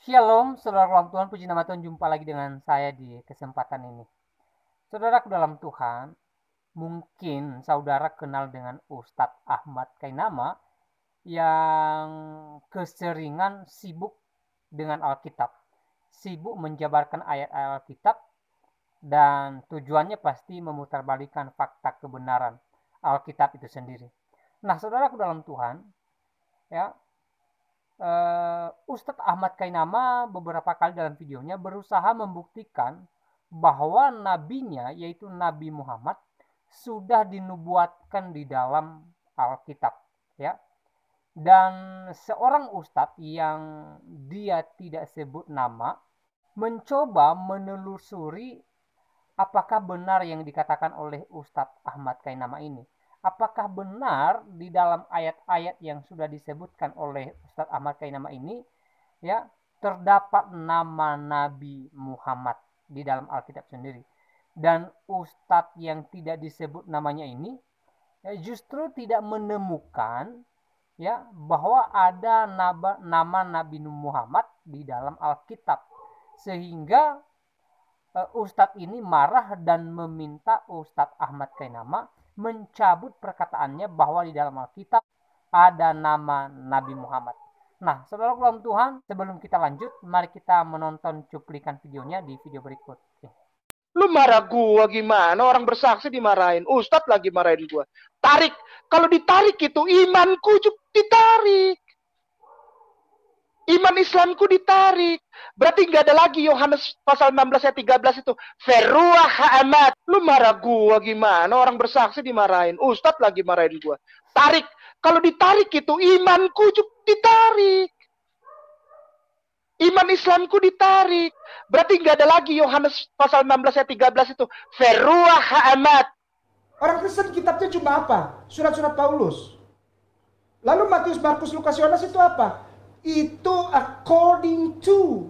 Shalom, saudara dalam Tuhan, puji nama Tuhan, jumpa lagi dengan saya di kesempatan ini. Saudaraku dalam Tuhan, mungkin saudara kenal dengan Ustadz Ahmad Kainama yang keseringan sibuk dengan Alkitab, sibuk menjabarkan ayat-ayat Alkitab, dan tujuannya pasti memutarbalikkan fakta kebenaran Alkitab itu sendiri. Nah, saudaraku dalam Tuhan, ya, Ustadz Ahmad Kainama beberapa kali dalam videonya berusaha membuktikan bahwa nabinya, yaitu Nabi Muhammad, sudah dinubuatkan di dalam Alkitab, ya. Dan seorang ustadz yang dia tidak sebut nama mencoba menelusuri apakah benar yang dikatakan oleh Ustadz Ahmad Kainama ini. Apakah benar di dalam ayat-ayat yang sudah disebutkan oleh Ustadz Ahmad Kainama ini, ya, terdapat nama Nabi Muhammad di dalam Alkitab sendiri. Dan Ustadz yang tidak disebut namanya ini, ya, justru tidak menemukan, ya, bahwa ada nama Nabi Muhammad di dalam Alkitab, sehingga Ustadz ini marah dan meminta Ustadz Ahmad Kainama mencabut perkataannya bahwa di dalam Alkitab ada nama Nabi Muhammad. Nah, saudara dalam Tuhan, sebelum kita lanjut, mari kita menonton cuplikan videonya di video berikut. Lu marah gua gimana? Orang bersaksi dimarahin. Ustadz lagi marahin gua. Tarik. Kalau ditarik itu imanku ditarik. Iman Islamku ditarik. Berarti nggak ada lagi Yohanes pasal 16 ayat 13 itu. Feruah ha'amat. Lu marah gua gimana? Orang bersaksi dimarahin. Ustadz lagi marahin gua. Tarik. Kalau ditarik itu imanku ditarik. Iman Islamku ditarik. Berarti nggak ada lagi Yohanes pasal 16 ayat 13 itu. Feruah ha'amat. Orang Kristen kitabnya cuma apa? Surat-surat Paulus. Lalu Matius, Markus, Lukas, Yohanes itu apa? Itu according to.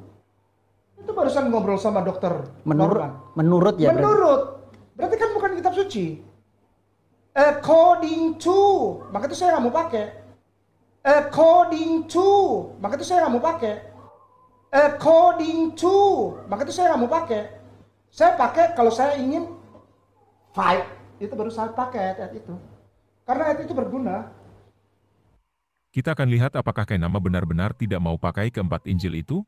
Itu barusan ngobrol sama dokter Norman. Menurut ya. Menurut. Berarti kan bukan kitab suci. According to. Maka itu saya nggak mau pakai. According to. Maka itu saya nggak mau pakai. According to. Maka itu saya nggak mau pakai. Saya pakai kalau saya ingin fight. Itu baru saya pakai ayat itu. Karena ayat itu berguna. Kita akan lihat apakah Kainama benar-benar tidak mau pakai keempat Injil itu?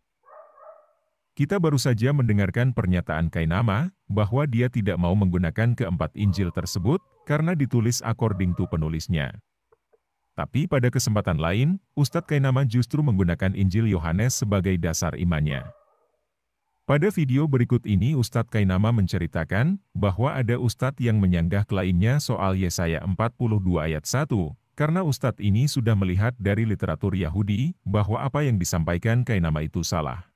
Kita baru saja mendengarkan pernyataan Kainama bahwa dia tidak mau menggunakan keempat Injil tersebut karena ditulis according to penulisnya. Tapi pada kesempatan lain, Ustadz Kainama justru menggunakan Injil Yohanes sebagai dasar imannya. Pada video berikut ini Ustadz Kainama menceritakan bahwa ada Ustadz yang menyanggah klaimnya soal Yesaya 42 ayat 1, karena Ustadz ini sudah melihat dari literatur Yahudi bahwa apa yang disampaikan Kainama itu salah.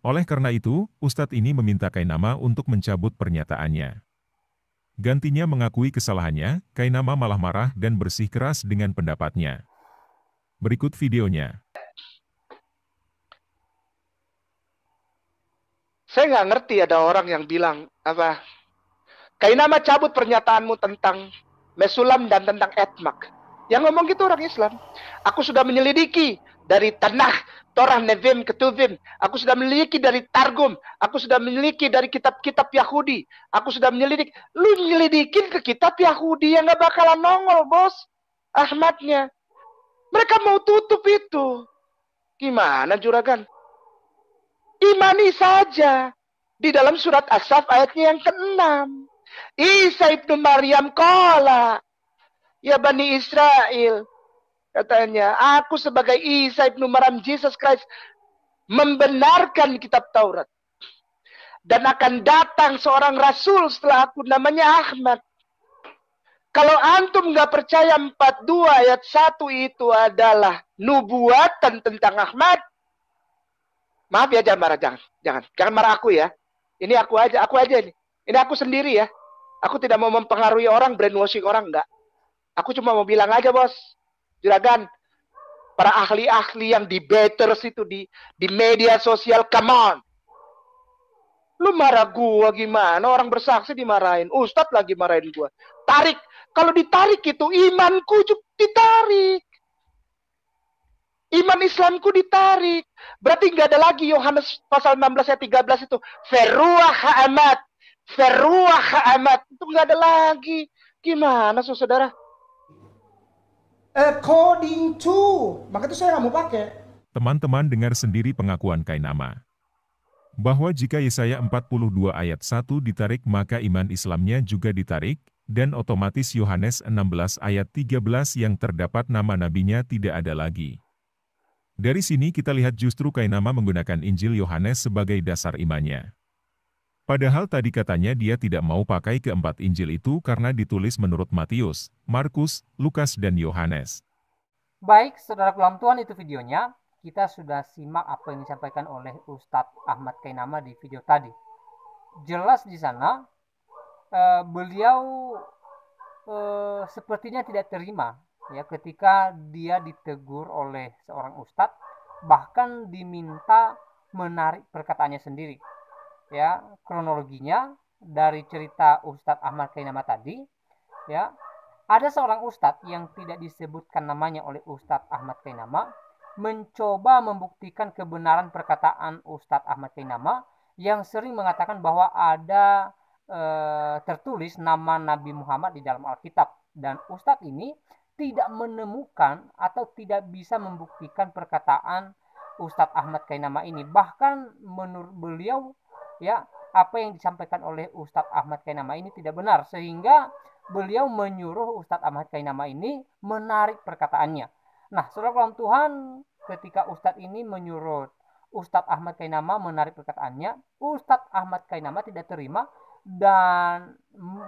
Oleh karena itu, Ustadz ini meminta Kainama untuk mencabut pernyataannya. Gantinya mengakui kesalahannya, Kainama malah marah dan bersikeras dengan pendapatnya. Berikut videonya. Saya nggak ngerti ada orang yang bilang, apa, Kainama cabut pernyataanmu tentang Mesulam dan tentang Etmak. Yang ngomong gitu orang Islam. Aku sudah menyelidiki dari Tanakh, Torah, Nevim, Ketuvim. Aku sudah menyelidiki dari Targum. Aku sudah menyelidiki dari kitab-kitab Yahudi. Aku sudah menyelidik. Lu nyelidikin ke kitab Yahudi yang gak bakalan nongol, bos. Ahmadnya. Mereka mau tutup itu. Gimana, juragan? Imani saja. Di dalam surat As-Saff ayatnya yang ke-6. Isa ibnu Maryam qala, ya Bani Israel, katanya, aku sebagai Isa ibnu Maryam, Jesus Christ, membenarkan kitab Taurat. Dan akan datang seorang rasul setelah aku, namanya Ahmad. Kalau antum nggak percaya 42 ayat 1 itu adalah nubuatan tentang Ahmad, maaf ya, jangan marah, jangan marah aku ya. Ini aku aja ini. Ini aku sendiri ya. Aku tidak mau mempengaruhi orang, brainwashing orang, enggak. Aku cuma mau bilang aja, bos. Juragan, para ahli-ahli yang debaters itu di media sosial, come on. Lu marah gua gimana? Orang bersaksi dimarahin. Ustadz lagi marahin gua. Tarik. Kalau ditarik itu imanku ditarik. iman Islamku ditarik. Berarti nggak ada lagi Yohanes pasal 16 ayat 13 itu. Feruah amat. Feruah amat. Itu nggak ada lagi. Gimana saudara? According to. Maka itu saya nggak mau pakai. Teman-teman dengar sendiri pengakuan Kainama. Bahwa jika Yesaya 42 ayat 1 ditarik maka iman Islamnya juga ditarik, dan otomatis Yohanes 16 ayat 13 yang terdapat nama nabinya tidak ada lagi. Dari sini kita lihat justru Kainama menggunakan Injil Yohanes sebagai dasar imannya. Padahal tadi katanya dia tidak mau pakai keempat Injil itu karena ditulis menurut Matius, Markus, Lukas, dan Yohanes. Baik, saudara dalam Tuhan, itu videonya. Kita sudah simak apa yang disampaikan oleh Ustadz Ahmad Kainama di video tadi. Jelas di sana beliau sepertinya tidak terima ya ketika dia ditegur oleh seorang ustadz, bahkan diminta menarik perkataannya sendiri. Ya, kronologinya dari cerita Ustadz Ahmad Kainama tadi, ya, ada seorang ustadz yang tidak disebutkan namanya oleh Ustadz Ahmad Kainama mencoba membuktikan kebenaran perkataan Ustadz Ahmad Kainama yang sering mengatakan bahwa ada tertulis nama Nabi Muhammad di dalam Alkitab, dan Ustadz ini tidak menemukan atau tidak bisa membuktikan perkataan Ustadz Ahmad Kainama ini. Bahkan menurut beliau, ya, apa yang disampaikan oleh Ustadz Ahmad Kainama ini tidak benar, sehingga beliau menyuruh Ustadz Ahmad Kainama ini menarik perkataannya. Nah, saudara kaum Tuhan, ketika Ustadz ini menyuruh Ustadz Ahmad Kainama menarik perkataannya, Ustadz Ahmad Kainama tidak terima dan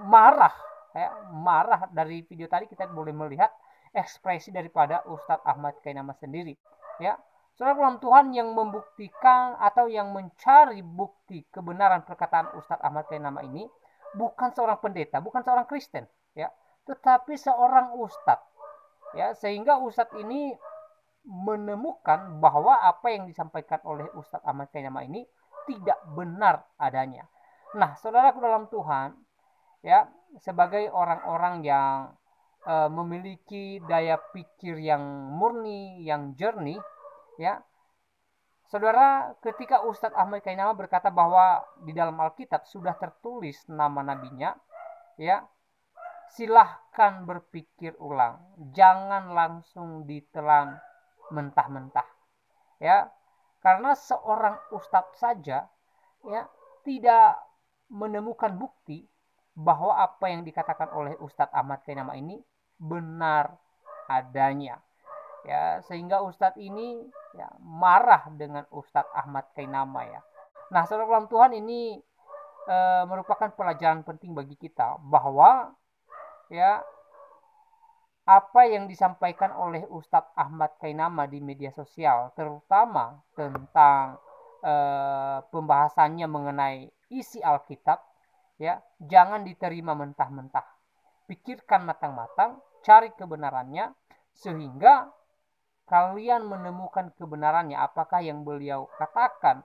marah. Ya, marah. Dari video tadi kita boleh melihat ekspresi daripada Ustadz Ahmad Kainama sendiri. Ya, saudara kaum Tuhan, yang membuktikan atau yang mencari bukti kebenaran perkataan Ustadz Ahmad Kainama ini bukan seorang pendeta, bukan seorang Kristen, ya, tetapi seorang ustadz. Ya, sehingga Ustadz ini menemukan bahwa apa yang disampaikan oleh Ustadz Ahmad Kainama ini tidak benar adanya. Nah, saudaraku dalam Tuhan, ya, sebagai orang-orang yang memiliki daya pikir yang murni, yang jernih, ya, saudara, ketika Ustadz Ahmad Kainama berkata bahwa di dalam Alkitab sudah tertulis nama nabinya, ya, silahkan berpikir ulang, jangan langsung ditelan mentah-mentah, ya, karena seorang ustadz saja, ya, tidak menemukan bukti bahwa apa yang dikatakan oleh Ustadz Ahmad Kainama ini benar adanya, ya, sehingga ustadz ini, ya, marah dengan Ustadz Ahmad Kainama, ya. Nah, saudara Tuhan, ini merupakan pelajaran penting bagi kita bahwa, ya, apa yang disampaikan oleh Ustadz Ahmad Kainama di media sosial, terutama tentang pembahasannya mengenai isi Alkitab, ya, jangan diterima mentah-mentah. Pikirkan matang-matang, cari kebenarannya, sehingga kalian menemukan kebenarannya, apakah yang beliau katakan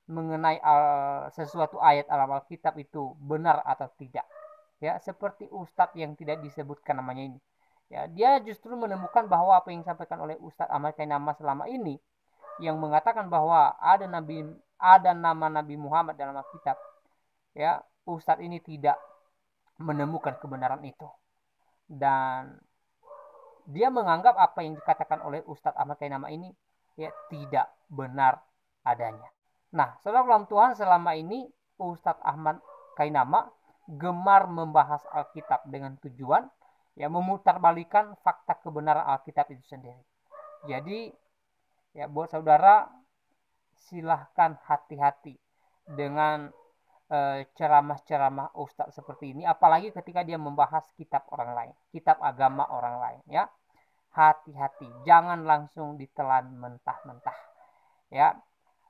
mengenai sesuatu ayat dalam Alkitab itu benar atau tidak. Ya, seperti Ustadz yang tidak disebutkan namanya ini, ya, dia justru menemukan bahwa apa yang disampaikan oleh Ustadz Ahmad Kainama selama ini, yang mengatakan bahwa ada nama Nabi Muhammad dalam Alkitab, ya, Ustadz ini tidak menemukan kebenaran itu, dan dia menganggap apa yang dikatakan oleh Ustadz Ahmad Kainama ini, ya, tidak benar adanya. Nah, saudara dalam Tuhan, selama ini Ustadz Ahmad Kainama gemar membahas Alkitab dengan tujuan, ya, memutarbalikan fakta kebenaran Alkitab itu sendiri. Jadi, ya, buat saudara, silahkan hati-hati dengan ceramah-ceramah ustadz seperti ini, apalagi ketika dia membahas kitab orang lain, kitab agama orang lain, ya. Hati-hati, jangan langsung ditelan mentah-mentah, ya.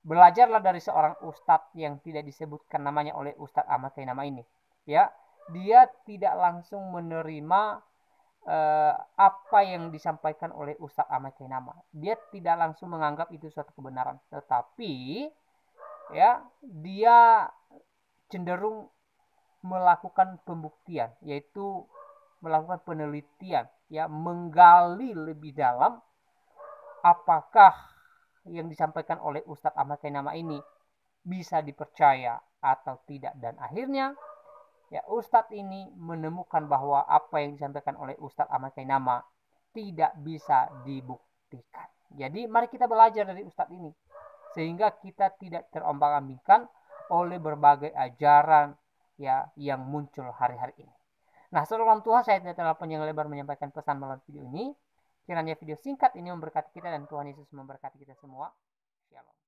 Belajarlah dari seorang ustadz yang tidak disebutkan namanya oleh Ustadz Ahmad Kainama ini, ya. Dia tidak langsung menerima apa yang disampaikan oleh Ustadz Ahmad Kainama. Dia tidak langsung menganggap itu suatu kebenaran, tetapi, ya, dia cenderung melakukan pembuktian, yaitu melakukan penelitian, ya, menggali lebih dalam apakah yang disampaikan oleh Ustadz Ahmad Kainama ini bisa dipercaya atau tidak. Dan akhirnya ya Ustadz ini menemukan bahwa apa yang disampaikan oleh Ustadz Ahmad Kainama tidak bisa dibuktikan. Jadi mari kita belajar dari Ustadz ini sehingga kita tidak terombang-ambingkan oleh berbagai ajaran ya yang muncul hari-hari ini. Nah, saudara Tuhan, saya tidak terlalu panjang lebar menyampaikan pesan melalui video ini. Kiranya video singkat ini memberkati kita dan Tuhan Yesus memberkati kita semua. Shalom.